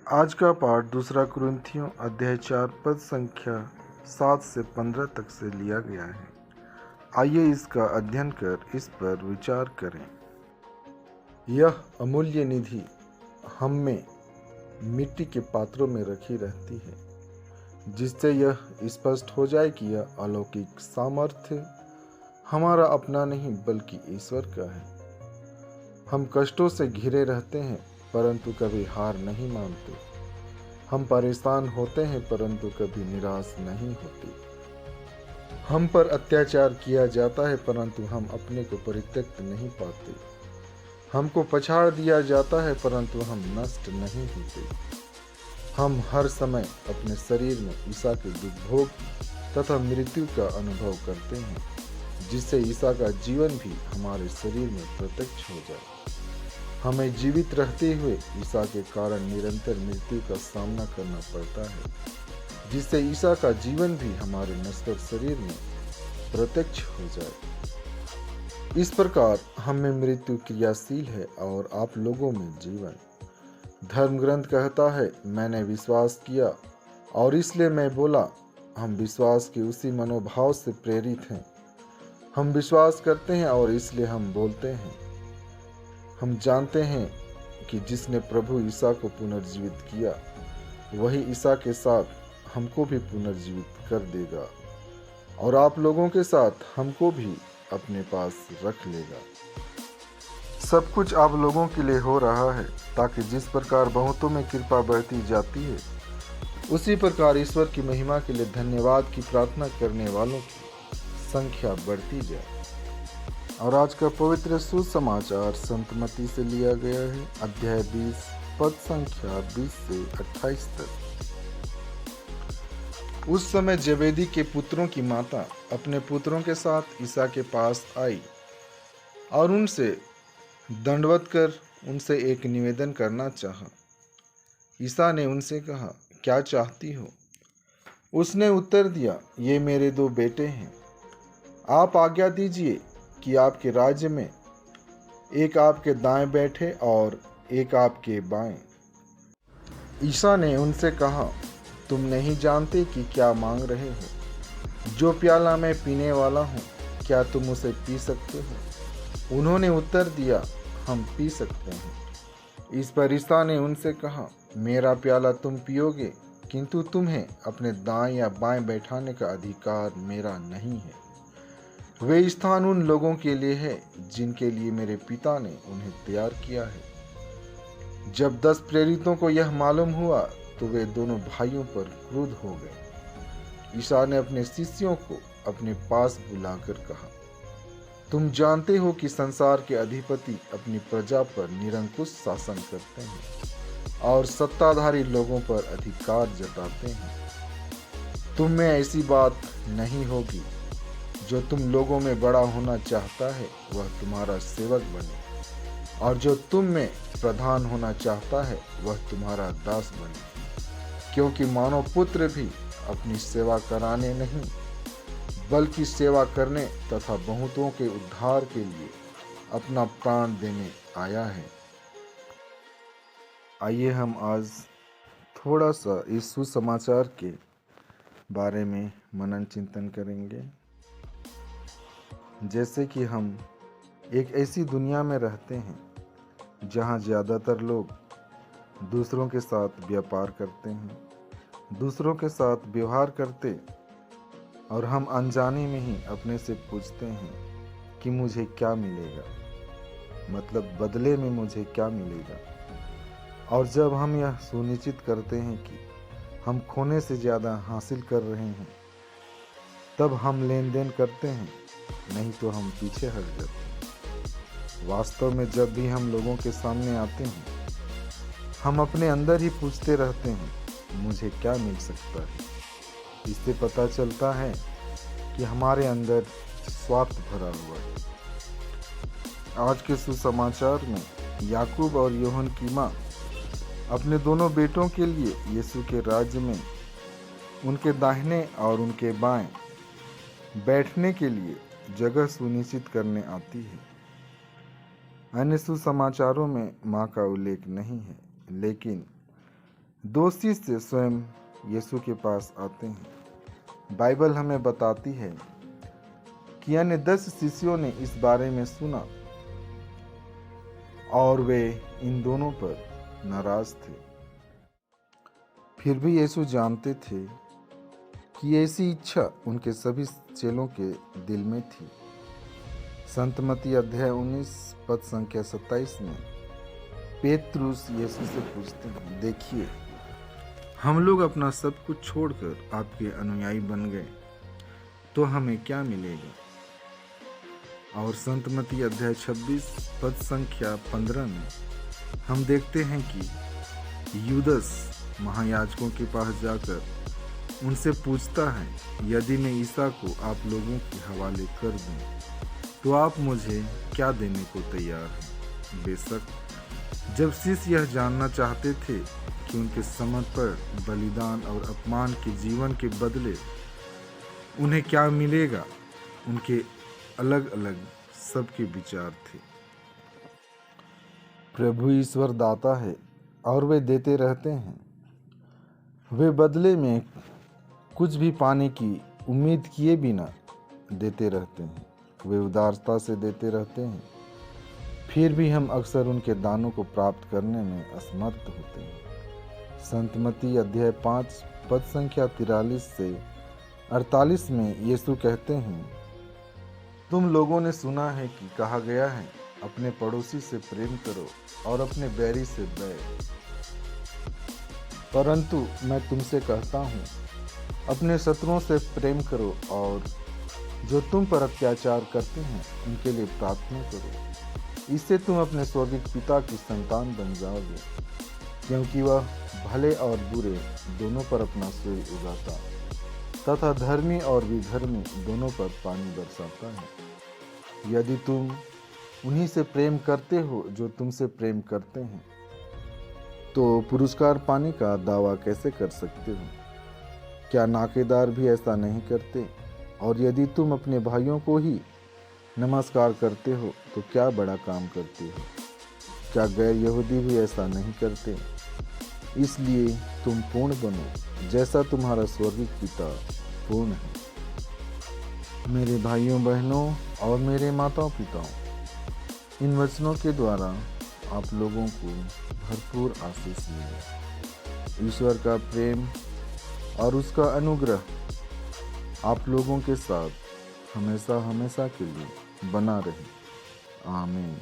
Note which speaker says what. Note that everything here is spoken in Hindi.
Speaker 1: आज का पाठ दूसरा कुरिन्थियों अध्याय 4 पद संख्या 7 से 15 तक से लिया गया है। आइए इसका अध्ययन कर इस पर विचार करें। यह अमूल्य निधि हम में मिट्टी के पात्रों में रखी रहती है, जिससे यह स्पष्ट हो जाए कि यह अलौकिक सामर्थ्य हमारा अपना नहीं बल्कि ईश्वर का है। हम कष्टों से घिरे रहते हैं परंतु कभी हार नहीं मानते। हम परेशान होते हैं परंतु कभी निराश नहीं होते। हम पर अत्याचार किया जाता है परंतु हम अपने को परित्यक्त नहीं पाते। हमको पछाड़ दिया जाता है परंतु हम नष्ट नहीं होते। हम हर समय अपने शरीर में ईसा के दुर्भोग तथा मृत्यु का अनुभव करते हैं, जिससे ईसा का जीवन भी हमारे शरीर में प्रत्यक्ष हो जाए। हमें जीवित रहते हुए ईसा के कारण निरंतर मृत्यु का सामना करना पड़ता है, जिससे ईसा का जीवन भी हमारे नश्वर शरीर में प्रत्यक्ष हो जाए। इस प्रकार हम में मृत्यु क्रियाशील है और आप लोगों में जीवन। धर्म ग्रंथ कहता है, मैंने विश्वास किया और इसलिए मैं बोला। हम विश्वास के उसी मनोभाव से प्रेरित हैं। हम विश्वास करते हैं और इसलिए हम बोलते हैं। हम जानते हैं कि जिसने प्रभु ईसा को पुनर्जीवित किया, वही ईसा के साथ हमको भी पुनर्जीवित कर देगा और आप लोगों के साथ हमको भी अपने पास रख लेगा। सब कुछ आप लोगों के लिए हो रहा है, ताकि जिस प्रकार बहुतों में कृपा बढ़ती जाती है, उसी प्रकार ईश्वर की महिमा के लिए धन्यवाद की प्रार्थना करने वालों की संख्या बढ़ती जाए। और आज का पवित्र सुसमाचार संत मत्ती से लिया गया है, अध्याय 20 पद संख्या 20 से 28 तक। उस समय जबेदी के पुत्रों की माता अपने पुत्रों के साथ ईसा के पास आई और उनसे दंडवत कर उनसे एक निवेदन करना चाहा। ईसा ने उनसे कहा, क्या चाहती हो? उसने उत्तर दिया, ये मेरे 2 बेटे हैं। आप आज्ञा दीजिए कि आपके राज्य में एक आपके दाएं बैठे और एक आपके बाएं। ईसा ने उनसे कहा, तुम नहीं जानते कि क्या मांग रहे हो? जो प्याला मैं पीने वाला हूँ, क्या तुम उसे पी सकते हो? उन्होंने उत्तर दिया, हम पी सकते हैं। इस पर ईसा ने उनसे कहा, मेरा प्याला तुम पियोगे, किंतु तुम्हें अपने दाएं या बाएं बैठाने का अधिकार मेरा नहीं है। वे स्थान उन लोगों के लिए है जिनके लिए मेरे पिता ने उन्हें तैयार किया है। जब 10 प्रेरितों को यह मालूम हुआ तो वे दोनों भाइयों पर क्रुद्ध हो गए। ईसा ने अपने शिष्यों को अपने पास बुलाकर कहा, तुम जानते हो कि संसार के अधिपति अपनी प्रजा पर निरंकुश शासन करते हैं और सत्ताधारी लोगों पर अधिकार जताते हैं। तुम में ऐसी बात नहीं होगी। जो तुम लोगों में बड़ा होना चाहता है वह तुम्हारा सेवक बने, और जो तुम में प्रधान होना चाहता है वह तुम्हारा दास बने। क्योंकि मानव पुत्र भी अपनी सेवा कराने नहीं बल्कि सेवा करने तथा बहुतों के उद्धार के लिए अपना प्राण देने आया है। आइए हम आज थोड़ा सा इस सुसमाचार के बारे में मनन चिंतन करेंगे। जैसे कि हम एक ऐसी दुनिया में रहते हैं जहां ज़्यादातर लोग दूसरों के साथ व्यापार करते हैं, दूसरों के साथ व्यवहार करते, और हम अनजाने में ही अपने से पूछते हैं कि मुझे क्या मिलेगा, मतलब बदले में मुझे क्या मिलेगा। और जब हम यह सुनिश्चित करते हैं कि हम खोने से ज़्यादा हासिल कर रहे हैं, तब हम लेन देन करते हैं, नहीं तो हम पीछे हट जाते हैं। वास्तव में जब भी हम लोगों के सामने आते हैं, हम अपने अंदर ही पूछते रहते हैं, मुझे क्या मिल सकता है। इससे पता चलता है कि हमारे अंदर स्वार्थ भरा हुआ है। आज के सुसमाचार में याकूब और यूहन्ना की माँ अपने दोनों बेटों के लिए यीशु के राज्य में उनके दाहिने और उनके बाएं बैठने के लिए जगह सुनिश्चित करने आती है। अन्य सुसमाचारों में माँ का उल्लेख नहीं है, लेकिन दोषी से स्वयं यीशु के पास आते हैं। बाइबल हमें बताती है कि अन्य 10 शिष्यों ने इस बारे में सुना और वे इन दोनों पर नाराज थे। फिर भी यीशु जानते थे कि ऐसी इच्छा उनके सभी चेलों के दिल में थी। संत मत्ती अध्याय 19 पद संख्या 27 में पेतरुस यीशु से पूछते हैं, देखिए, हम लोग अपना सब कुछ छोड़कर आपके अनुयायी बन गए, तो हमें क्या मिलेगा? और संत मत्ती अध्याय 26 पद संख्या 15 में हम देखते हैं कि यूदस महायाजकों के पास जाकर उनसे पूछता है, यदि मैं ईसा को आप लोगों के हवाले कर दूं, तो आप मुझे क्या देने को तैयार हैं? बेशक जब शिष्य यह जानना चाहते थे कि उनके समर्पण, बलिदान और अपमान के जीवन के बदले उन्हें क्या मिलेगा, उनके अलग अलग सबके विचार थे। प्रभु ईश्वर दाता है और वे देते रहते हैं। वे बदले में कुछ भी पाने की उम्मीद किए बिना देते रहते हैं। वे उदारता से देते रहते हैं। फिर भी हम अक्सर उनके दानों को प्राप्त करने में असमर्थ होते हैं। संत मत्ती अध्याय 5 पद संख्या 43 से 48 में यीशु कहते हैं, तुम लोगों ने सुना है कि कहा गया है, अपने पड़ोसी से प्रेम करो और अपने बैरी से बैर। परंतु मैं तुमसे कहता हूँ, अपने शत्रुओं से प्रेम करो और जो तुम पर अत्याचार करते हैं उनके लिए प्रार्थना करो। इससे तुम अपने स्वर्गीय पिता की संतान बन जाओगे, क्योंकि वह भले और बुरे दोनों पर अपना सूर्य उगाता तथा धर्मी और विधर्मी दोनों पर पानी बरसाता है। यदि तुम उन्हीं से प्रेम करते हो जो तुमसे प्रेम करते हैं, तो पुरस्कार पाने का दावा कैसे कर सकते हो? क्या नाकेदार भी ऐसा नहीं करते? और यदि तुम अपने भाइयों को ही नमस्कार करते हो, तो क्या बड़ा काम करते हो? क्या गैर यहूदी भी ऐसा नहीं करते? इसलिए तुम पूर्ण बनो, जैसा तुम्हारा स्वर्गीय पिता पूर्ण है। मेरे भाइयों बहनों और मेरे माताओं पिताओं, इन वचनों के द्वारा आप लोगों को भरपूर आशीष मिले। ईश्वर का प्रेम और उसका अनुग्रह आप लोगों के साथ हमेशा हमेशा के लिए बना रहे। आमीन।